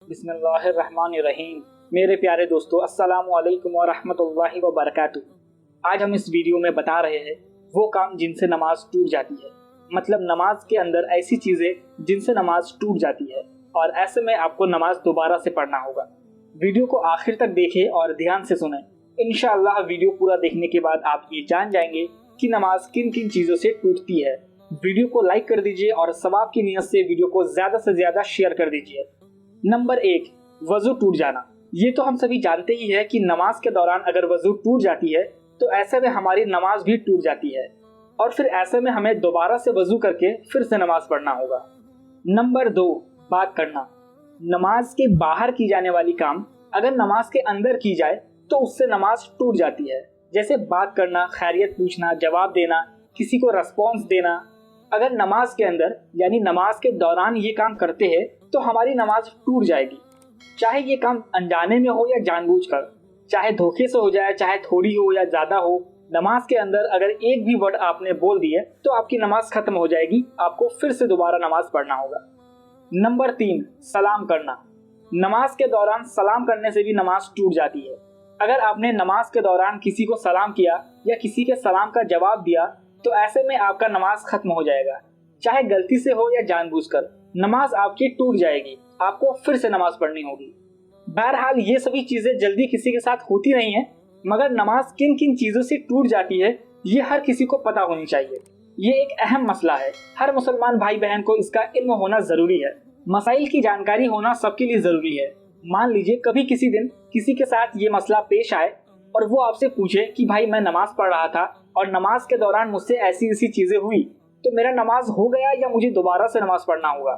बिस्मिल्लाहिर्रहमानिर्रहीम। मेरे प्यारे दोस्तों, अस्सलामु अलैकुम व रहमतुल्लाहि व बरकातुहू। आज हम इस वीडियो में बता रहे हैं वो काम जिनसे नमाज टूट जाती है। मतलब नमाज के अंदर ऐसी चीज़ें जिनसे नमाज टूट जाती है और ऐसे में आपको नमाज दोबारा से पढ़ना होगा। वीडियो को आखिर तक देखें और ध्यान से सुनें। इंशाअल्लाह वीडियो पूरा देखने के बाद आप ये जान जाएंगे कि नमाज किन किन चीज़ों से टूटती है। वीडियो को लाइक कर दीजिए और सवाब की नीयत से वीडियो को ज़्यादा से ज़्यादा शेयर कर दीजिए। नंबर 1, वजू टूट जाना। ये तो हम सभी जानते ही है कि नमाज के दौरान अगर वजू टूट जाती है तो ऐसे में हमारी नमाज भी टूट जाती है और फिर ऐसे में हमें दोबारा से वजू करके फिर से नमाज पढ़ना होगा। नंबर 2, बात करना। नमाज के बाहर की जाने वाली काम अगर नमाज के अंदर की जाए तो उससे नमाज टूट जाती है। जैसे बात करना, खैरियत पूछना, जवाब देना, किसी को रेस्पॉन्स देना। अगर नमाज के अंदर यानी नमाज के दौरान ये काम करते हैं तो हमारी नमाज टूट जाएगी। चाहे ये काम अनजाने में हो या जानबूझकर, चाहे धोखे से हो जाए, चाहे थोड़ी हो या ज़्यादा हो, नमाज के अंदर अगर एक भी वर्ड आपने बोल दिए तो आपकी नमाज खत्म हो जाएगी। आपको फिर से दोबारा नमाज पढ़ना होगा। नंबर 3, सलाम करना। नमाज के दौरान सलाम करने से भी नमाज टूट जाती है। अगर आपने नमाज के दौरान किसी को सलाम किया या किसी के सलाम का जवाब दिया तो ऐसे में आपका नमाज खत्म हो जाएगा। चाहे गलती से हो या जानबूझकर, नमाज आपकी टूट जाएगी। आपको फिर से नमाज पढ़नी होगी। बहरहाल ये सभी चीजें जल्दी किसी के साथ होती नहीं है, मगर नमाज किन किन चीजों से टूट जाती है ये हर किसी को पता होनी चाहिए। ये एक अहम मसला है। हर मुसलमान भाई बहन को इसका इल्म होना जरूरी है। मसाइल की जानकारी होना सबके लिए जरूरी है। मान लीजिए कभी किसी दिन किसी के साथ ये मसला पेश आए और वो आपसे पूछे कि भाई मैं नमाज पढ़ रहा था और नमाज के दौरान मुझसे ऐसी ऐसी चीजें हुई, तो मेरा नमाज हो गया या मुझे दोबारा से नमाज पढ़ना होगा।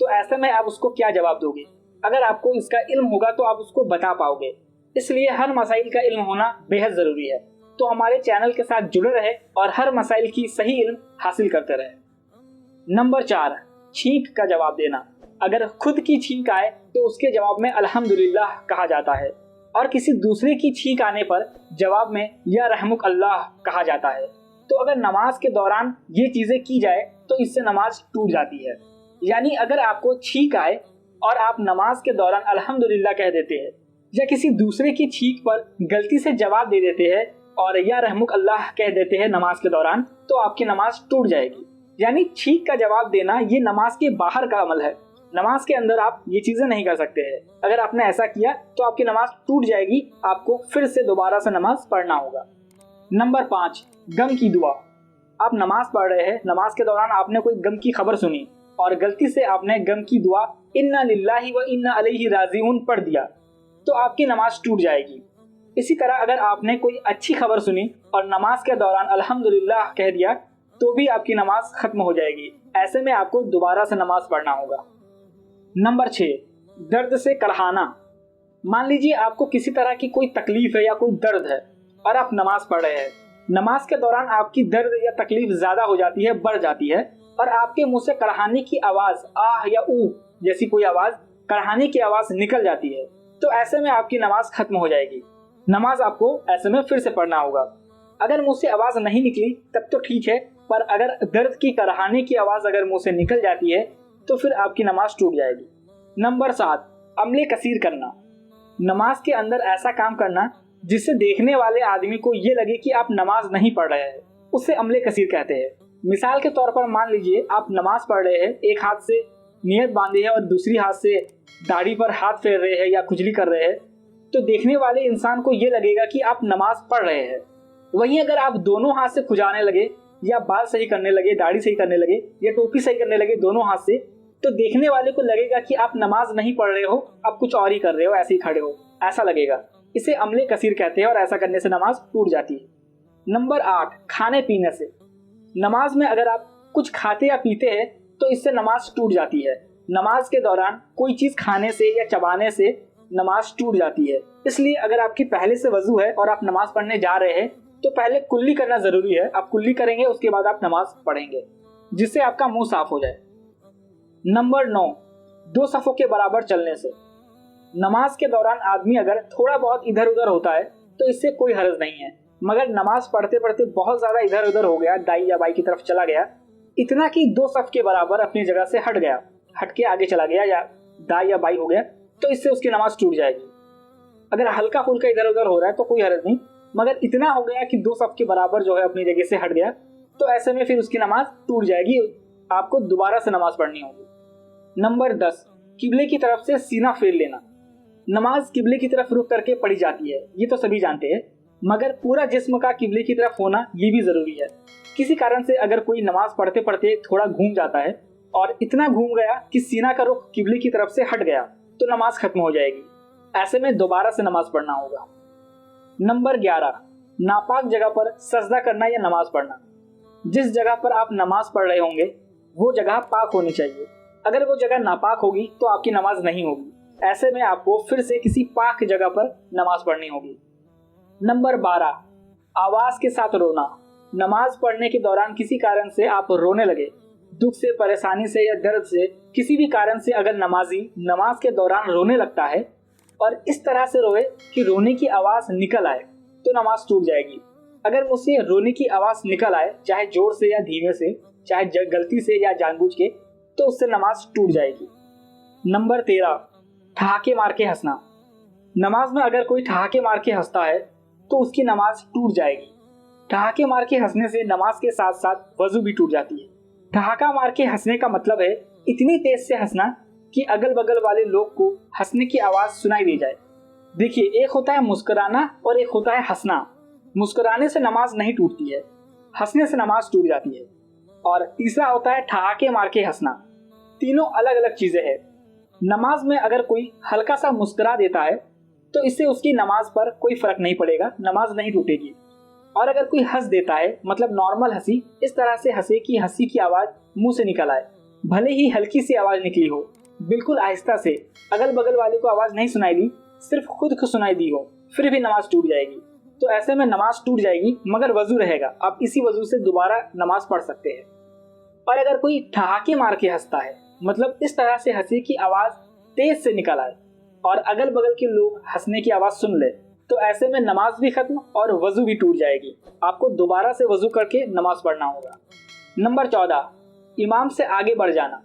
तो ऐसे में आप उसको क्या जवाब दोगे? अगर आपको इसका इल्म होगा तो आप उसको बता पाओगे। इसलिए हर मसाइल का इल्म होना बेहद जरूरी है। तो हमारे चैनल के साथ जुड़े रहे और हर मसाइल की सही इल्म हासिल करते रहे। नंबर 4, छींक का जवाब देना। अगर खुद की छींक आए तो उसके जवाब में अल्हम्दुलिल्लाह कहा जाता है और किसी दूसरे की छींक आने पर जवाब में या रहमुक अल्लाह कहा जाता है। तो अगर नमाज के दौरान ये चीजें की जाए तो इससे नमाज टूट जाती है। यानी अगर आपको छींक आए और आप नमाज के दौरान अल्हम्दुलिल्लाह कह देते हैं या किसी दूसरे की छींक पर गलती से जवाब दे देते हैं और या रहमुक अल्लाह कह देते हैं नमाज के दौरान, तो आपकी नमाज टूट जाएगी। यानी छींक का जवाब देना ये नमाज के बाहर का अमल है। नमाज के अंदर आप ये चीजें नहीं कर सकते हैं। अगर आपने ऐसा किया तो आपकी नमाज टूट जाएगी। आपको फिर से दोबारा से नमाज पढ़ना होगा। नंबर 5, गम की दुआ। आप नमाज पढ़ रहे हैं, नमाज के दौरान आपने कोई गम की खबर सुनी और गलती से आपने गम की दुआ इन्ना लिल्लाहि व इन्ना अलैहि राजिऊन पढ़ दिया तो आपकी नमाज टूट जाएगी। इसी तरह अगर आपने कोई अच्छी खबर सुनी और नमाज के दौरान अल्हम्दुलिल्लाह कह दिया तो भी आपकी नमाज खत्म हो जाएगी। ऐसे में आपको दोबारा से नमाज पढ़ना होगा। नंबर 6, दर्द से कड़हाना। मान लीजिए आपको किसी तरह की कोई तकलीफ है या कोई दर्द है और आप नमाज पढ़ रहे हैं। नमाज के दौरान आपकी दर्द या तकलीफ ज्यादा हो जाती है, बढ़ जाती है और आपके मुंह से कड़हाने की आवाज, आह या ऊ जैसी कोई आवाज, कड़हाने की आवाज निकल जाती है। तो ऐसे में आपकी नमाज खत्म हो जाएगी। नमाज आपको ऐसे में फिर से पढ़ना होगा। अगर मुंह से आवाज नहीं निकली तब तो ठीक है, पर अगर दर्द की कड़हाने की आवाज अगर मुंह से निकल जाती है तो फिर आपकी नमाज टूट जाएगी। नंबर 7, अमले कसीर करना। नमाज के अंदर ऐसा काम करना जिससे देखने वाले आदमी को ये लगे कि आप नमाज नहीं पढ़ रहे हैं, उसे अमले कसीर कहते हैं। मिसाल के तौर पर मान लीजिए आप नमाज पढ़ रहे हैं, एक हाथ से नियत बांधे है और दूसरी हाथ से दाढ़ी पर हाथ फेर रहे हैं या खुजली कर रहे हैं, तो देखने वाले इंसान को ये लगेगा कि आप नमाज पढ़ रहे हैं। वहीं अगर आप दोनों हाथ से खुजाने लगे या बाल सही करने लगे, दाढ़ी सही करने लगे या टोपी सही करने लगे दोनों हाथ से, तो देखने वाले को लगेगा कि आप नमाज नहीं पढ़ रहे हो, आप कुछ और ही कर रहे हो, ऐसे ही खड़े हो, ऐसा लगेगा। इसे अमले कसीर कहते हैं और ऐसा करने से नमाज टूट जाती है। नंबर 8, खाने पीने से। नमाज में अगर आप कुछ खाते या पीते हैं तो इससे नमाज टूट जाती है। नमाज के दौरान कोई चीज खाने से या चबाने से नमाज टूट जाती है। इसलिए अगर आपकी पहले से वजू है और आप नमाज पढ़ने जा रहे हैं तो पहले कुल्ली करना जरूरी है। आप कुल्ली करेंगे, उसके बाद आप नमाज पढ़ेंगे जिससे आपका मुंह साफ हो जाए। नंबर 9, 2 सफ़ों के बराबर चलने से। नमाज के दौरान आदमी अगर थोड़ा बहुत इधर उधर होता है तो इससे कोई हर्ज नहीं है, मगर नमाज पढ़ते पढ़ते बहुत ज्यादा इधर उधर हो गया, दाई या बाई की तरफ चला गया, इतना कि 2 सफ़ के बराबर अपनी जगह से हट गया, हट के आगे चला गया या दाई या बाई हो गया, तो इससे उसकी नमाज टूट जाएगी। अगर हल्का फुल्का इधर उधर हो रहा है तो कोई हर्ज नहीं, मगर इतना हो गया कि 2 सफ के बराबर जो है अपनी जगह से हट गया, तो ऐसे में फिर उसकी नमाज टूट जाएगी, आपको दोबारा से नमाज पढ़नी होगी। नंबर 10, किबले की तरफ से सीना फेर लेना। नमाज किबले की तरफ रुख करके पढ़ी जाती है, ये तो सभी जानते हैं, मगर पूरा जिस्म का किबले की तरफ होना ये भी जरूरी है। किसी कारण से अगर कोई नमाज पढ़ते पढ़ते थोड़ा घूम जाता है और इतना घूम गया कि सीना का रुख किबले की तरफ से हट गया, तो नमाज खत्म हो जाएगी। ऐसे में दोबारा से नमाज पढ़ना होगा। नंबर 11, नापाक जगह पर सजदा करना या नमाज पढ़ना। जिस जगह पर आप नमाज पढ़ रहे होंगे वो जगह पाक होनी चाहिए। अगर वो जगह नापाक होगी तो आपकी नमाज नहीं होगी। ऐसे में आपको फिर से किसी पाक जगह पर नमाज पढ़नी होगी। नंबर 12, आवाज के साथ रोना। नमाज पढ़ने के दौरान किसी कारण से आप रोने लगे, दुख से, परेशानी से या दर्द से, किसी भी कारण से अगर नमाजी नमाज के दौरान रोने लगता है और इस तरह से रोए कि रोने की आवाज निकल आए, तो नमाज टूट जाएगी। अगर मुझसे रोने की आवाज निकल आए, चाहे जोर से या धीमे से, चाहे गलती से या जानबूझ के, तो उससे नमाज टूट जाएगी। नंबर 13, ठहाके मार के हंसना। नमाज में अगर कोई ठहाके मार के हंसता है तो उसकी नमाज टूट जाएगी। ठहाके मार के हंसने से नमाज के साथ साथ वजू भी टूट जाती है। ठहाका मार के हंसने का मतलब है इतनी तेज से हंसना कि अगल बगल वाले लोग को हंसने की आवाज सुनाई दे जाए। देखिए, एक होता है मुस्कुराना और एक होता है हंसना। मुस्कुराने से नमाज नहीं टूटती है, हंसने से नमाज टूट जाती है। और तीसरा होता है ठहाके मार के हंसना। तीनों अलग अलग चीजें हैं। नमाज में अगर कोई हल्का सा मुस्कुरा देता है तो इससे उसकी नमाज पर कोई फर्क नहीं पड़ेगा, नमाज नहीं टूटेगी। और अगर कोई हंस देता है, मतलब नॉर्मल हंसी, इस तरह से हंसे कि हंसी की आवाज मुंह से निकल आए, भले ही हल्की सी आवाज निकली हो, बिल्कुल आहिस्ता से, अगल बगल वाले को आवाज नहीं सुनाई दी, सिर्फ खुद को सुनाई दी हो, फिर भी नमाज टूट जाएगी। तो ऐसे में नमाज टूट जाएगी, मगर वजू रहेगा, आप इसी वजू से दोबारा नमाज पढ़ सकते हैं। और अगर कोई ठहाके मार के हंसता है, मतलब इस तरह से हंसी की आवाज तेज से निकल आए और अगल बगल के लोग हंसने की आवाज सुन ले, तो ऐसे में नमाज भी खत्म और वजू भी टूट जाएगी। आपको दोबारा से वजू करके नमाज पढ़ना होगा। नंबर 14, इमाम से आगे बढ़ जाना।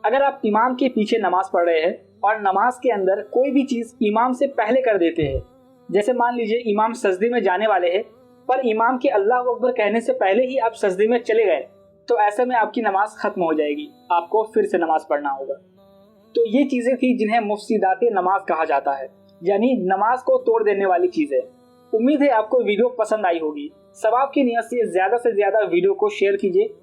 अगर आप इमाम के पीछे नमाज पढ़ रहे हैं और नमाज के अंदर कोई भी चीज इमाम से पहले कर देते हैं, जैसे मान लीजिए इमाम सजदे में जाने वाले हैं पर इमाम के अल्लाह अकबर कहने से पहले ही आप सजदे में चले गए, तो ऐसे में आपकी नमाज खत्म हो जाएगी, आपको फिर से नमाज पढ़ना होगा। तो ये चीजें थी जिन्हें मुफ्सिदाते नमाज कहा जाता है, यानी नमाज को तोड़ देने वाली चीजें। उम्मीद है आपको वीडियो पसंद आई होगी। सवाब की नियत से ज्यादा वीडियो को शेयर कीजिए